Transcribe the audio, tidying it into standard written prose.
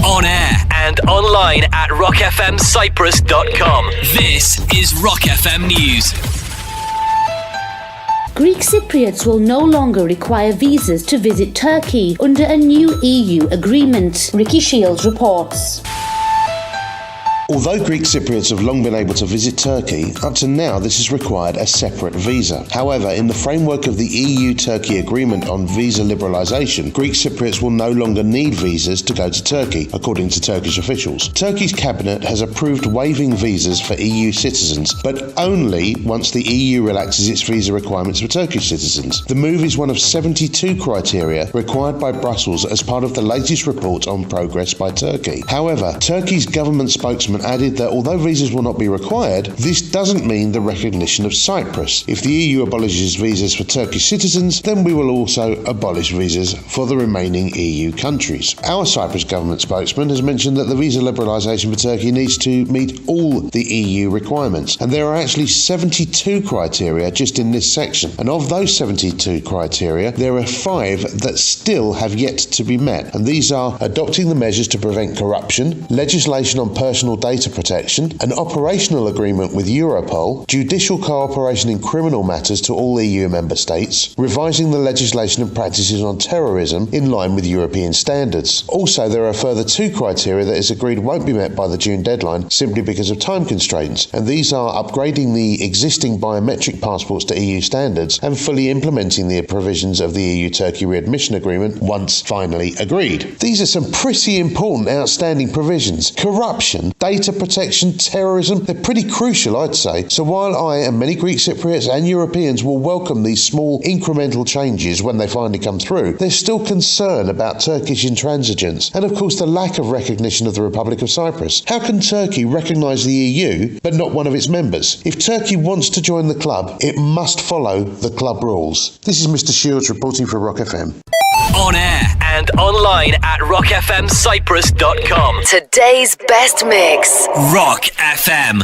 On air and online at rockfmcyprus.com. This is Rock FM News. Greek Cypriots will no longer require visas to visit Turkey under a new EU agreement, Ricky Shields reports. Although Greek Cypriots have long been able to visit Turkey, up to now this has required a separate visa. However, in the framework of the EU-Turkey Agreement on Visa Liberalisation, Greek Cypriots will no longer need visas to go to Turkey, according to Turkish officials. Turkey's cabinet has approved waiving visas for EU citizens, but only once the EU relaxes its visa requirements for Turkish citizens. The move is one of 72 criteria required by Brussels as part of the latest report on progress by Turkey. However, Turkey's government spokesman added that although visas will not be required, this doesn't mean the recognition of Cyprus. If the EU abolishes visas for Turkish citizens, then we will also abolish visas for the remaining EU countries. Our Cyprus government spokesman has mentioned that the visa liberalisation for Turkey needs to meet all the EU requirements, and there are actually 72 criteria just in this section. And of those 72 criteria, there are 5 that still have yet to be met, and these are adopting the measures to prevent corruption, legislation on personal data protection, an operational agreement with Europol, judicial cooperation in criminal matters to all EU member states, revising the legislation and practices on terrorism in line with European standards. Also, there are a further 2 criteria that is agreed won't be met by the June deadline simply because of time constraints, and these are upgrading the existing biometric passports to EU standards and fully implementing the provisions of the EU-Turkey readmission agreement once finally agreed. These are some pretty important outstanding provisions. Corruption, data protection, terrorism, they're pretty crucial, I'd say. So while I and many Greek Cypriots and Europeans will welcome these small incremental changes when they finally come through, there's still concern about Turkish intransigence and of course the lack of recognition of the Republic of Cyprus. How can Turkey recognise the EU but not one of its members? If Turkey wants to join the club, it must follow the club rules. This is Mr. Shields reporting for Rock FM. On air and online at rockfmcyprus.com. Today's best mix. Rock FM.